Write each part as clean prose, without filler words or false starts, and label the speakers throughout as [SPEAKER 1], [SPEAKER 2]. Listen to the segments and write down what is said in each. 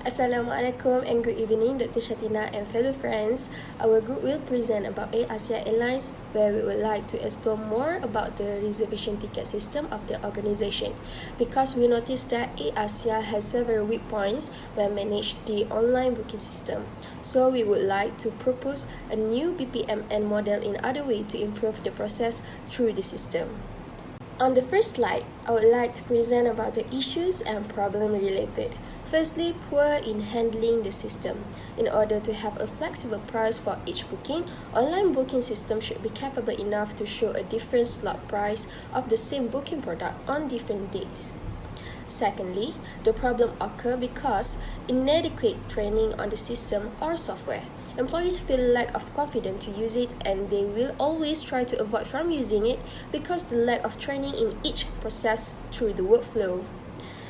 [SPEAKER 1] Assalamualaikum and good evening, Dr. Shatina and fellow friends. Our group will present about Airasia Airlines, where we would like to explore more about the reservation ticket system of the organization, because we noticed that Airasia has several weak points when managed the online booking system. So we would like to propose a new BPMN model in other way to improve the process through the system. On the first slide, I would like to present about the issues and problems related. Firstly, poor in handling the system. In order to have a flexible price for each booking, online booking system should be capable enough to show a different slot price of the same booking product on different days. Secondly, the problem occurs because inadequate training on the system or software. Employees feel lack of confidence to use it, and they will always try to avoid from using it because the lack of training in each process through the workflow.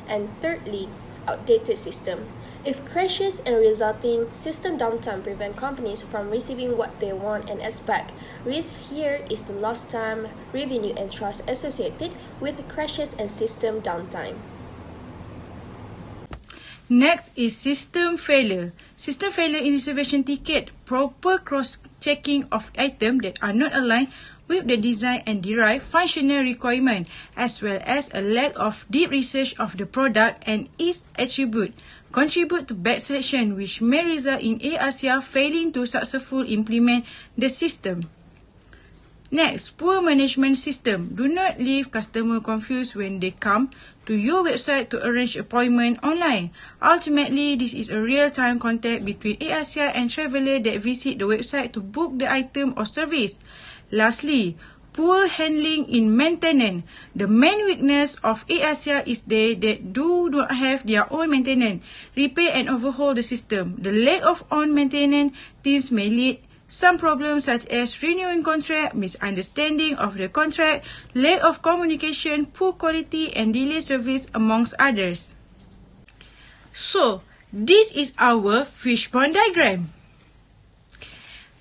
[SPEAKER 1] And thirdly, outdated system. If crashes and resulting system downtime prevent companies from receiving what they want and expect, risk here is the lost time, revenue and trust associated with the crashes and system downtime.
[SPEAKER 2] Next is system failure. System failure in reservation ticket. Proper cross-checking of items that are not aligned with the design and derived functional requirement, as well as a lack of deep research of the product and its attribute, contribute to bad selection, which may result in Airasia failing to successfully implement the system. Next, poor management system. Do not leave customer confused when they come to your website to arrange appointment online. Ultimately, this is a real-time contact between Airasia and traveller that visit the website to book the item or service. Lastly, poor handling in maintenance. The main weakness of Airasia is they that do not have their own maintenance, repair and overhaul the system. The lack of own maintenance teams may lead some problems such as renewing contract, misunderstanding of the contract, lack of communication, poor quality and delayed service amongst others. So, this is our fishbone diagram.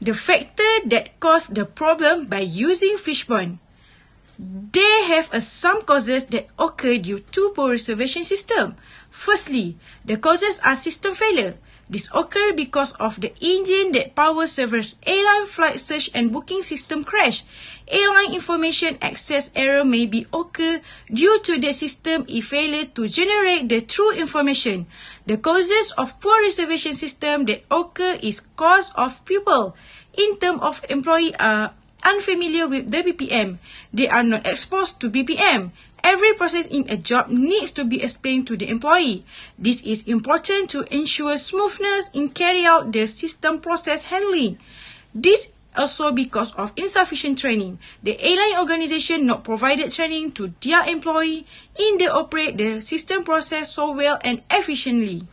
[SPEAKER 2] The factor that cause the problem by using fishbone. They have some causes that occur due to poor reservation system. Firstly, the causes are system failure. This occurs because of the engine that powers several airline flight search and booking system crash. Airline information access error may be occur due to the system failure to generate the true information. The causes of poor reservation system that occur is cause of people. In terms of employee are unfamiliar with the BPM. They are not exposed to BPM. Every process in a job needs to be explained to the employee. This is important to ensure smoothness in carry out the system process handling. This also because of insufficient training. The airline organization not provided training to their employee in they operate the system process so well and efficiently.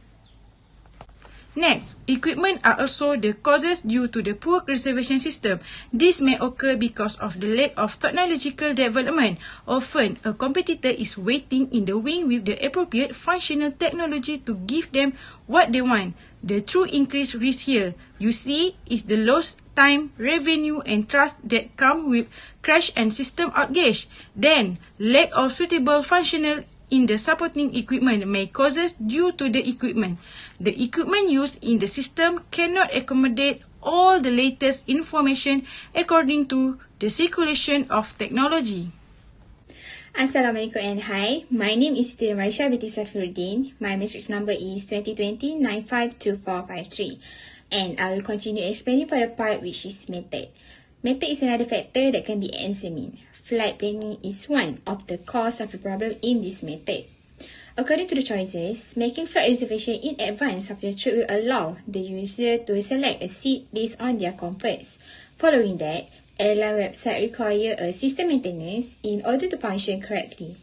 [SPEAKER 2] Next, equipment are also the causes due to the poor reservation system. This may occur because of the lack of technological development. Often, a competitor is waiting in the wing with the appropriate functional technology to give them what they want. The true increased risk here, you see, is the lost time, revenue and trust that come with crash and system outage. Then, lack of suitable functional in the supporting equipment may causes due to the equipment. The equipment used in the system cannot accommodate all the latest information according to the circulation of technology.
[SPEAKER 3] Assalamualaikum and hi. My name is Nurmarisha binti Safiruddin. My matrix number is 2020-952453. And I will continue explaining for the part which is method. Method is another factor that can be examined. Flight planning is one of the cause of the problem in this method. According to the choices, making flight reservation in advance of the trip will allow the user to select a seat based on their comforts. Following that, airline website require a system maintenance in order to function correctly.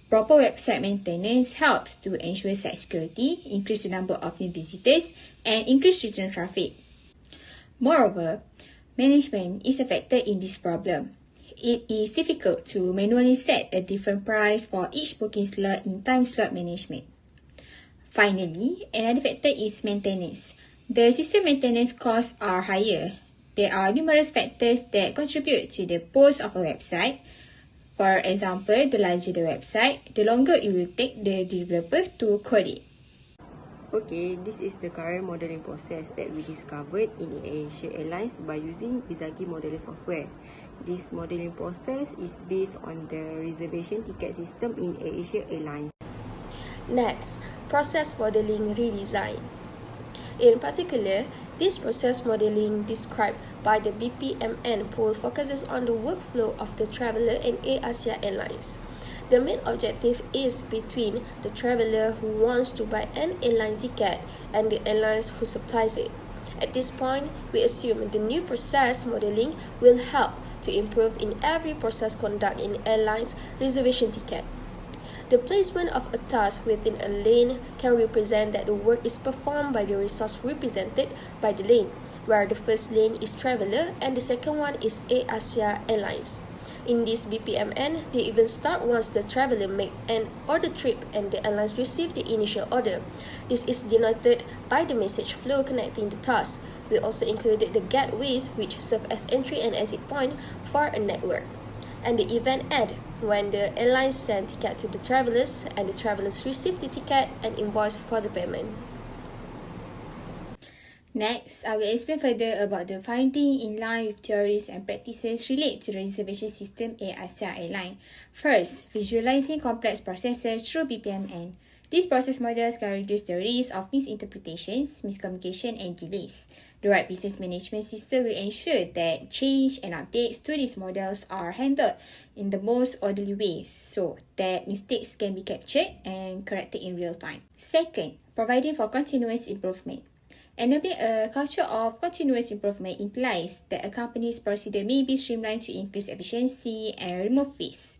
[SPEAKER 3] Proper website maintenance helps to ensure site security, increase the number of new visitors, and increase return traffic. Moreover, management is a factor in this problem. It is difficult to manually set a different price for each booking slot in time slot management. Finally, another factor is maintenance. The system maintenance costs are higher. There are numerous factors that contribute to the post of a website. For example, the larger the website, the longer it will take the developer to code it.
[SPEAKER 4] Okay, this is the current modeling process that we discovered in Airasia Airlines by using Bizagi modeling software. This modeling process is based on the reservation ticket system in Airasia Airlines.
[SPEAKER 1] Next, process modeling redesign. In particular, this process modeling described by the BPMN pool focuses on the workflow of the traveller in Airasia Airlines. The main objective is between the traveller who wants to buy an airline ticket and the airlines who supplies it. At this point, we assume the new process modeling will help to improve in every process conduct in airlines reservation ticket. The placement of a task within a lane can represent that the work is performed by the resource represented by the lane, where the first lane is traveller and the second one is Airasia Airlines. In this BPMN, they even start once the traveller make an order trip and the airlines receive the initial order. This is denoted by the message flow connecting the tasks. We also included the gateways which serve as entry and exit point for a network. And the event end, when the airlines send ticket to the travellers and the travellers receive the ticket and invoice for the payment.
[SPEAKER 3] Next, I will explain further about the finding in line with theories and practices related to the reservation system Airasia Airline. First, visualizing complex processes through BPMN. These process models can reduce the risk of misinterpretations, miscommunication, and delays. The right business management system will ensure that change and updates to these models are handled in the most orderly way so that mistakes can be captured and corrected in real time. Second, providing for continuous improvement. Enabling a culture of continuous improvement implies that a company's procedure may be streamlined to increase efficiency and remove risks.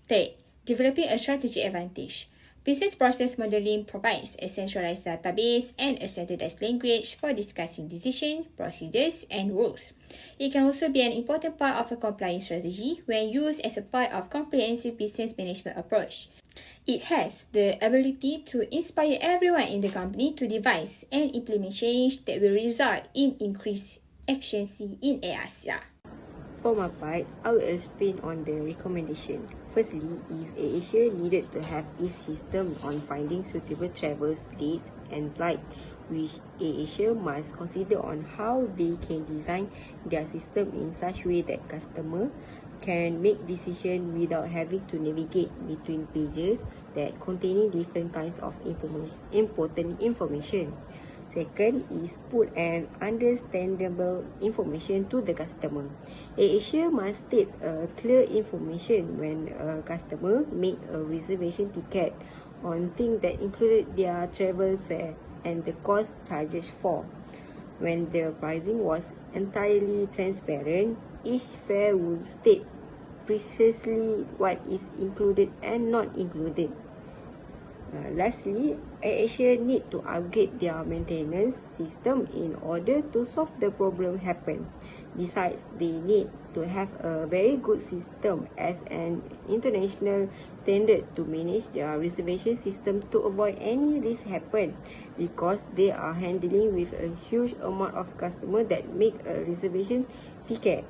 [SPEAKER 3] Third, developing a strategic advantage. Business process modeling provides a centralized database and a standardized language for discussing decisions, procedures, and rules. It can also be an important part of a compliance strategy when used as a part of comprehensive business management approach. It has the ability to inspire everyone in the company to devise and implement change that will result in increased efficiency in Airasia.
[SPEAKER 4] For my part, I will explain on the recommendation. Firstly, if Airasia needed to have its system on finding suitable travels, dates and flight, which Airasia must consider on how they can design their system in such way that customer can make decisions without having to navigate between pages that containing different kinds of important information. Second is put an understandable information to the customer. Airasia must state clear information when a customer make a reservation ticket on things that included their travel fare and the cost charges for. When the pricing was entirely transparent, each fare would state precisely what is included and not included. Lastly, Airasia need to upgrade their maintenance system in order to solve the problem happen. Besides, they need to have a very good system as an international standard to manage their reservation system to avoid any risk happen, because they are handling with a huge amount of customers that make a reservation ticket.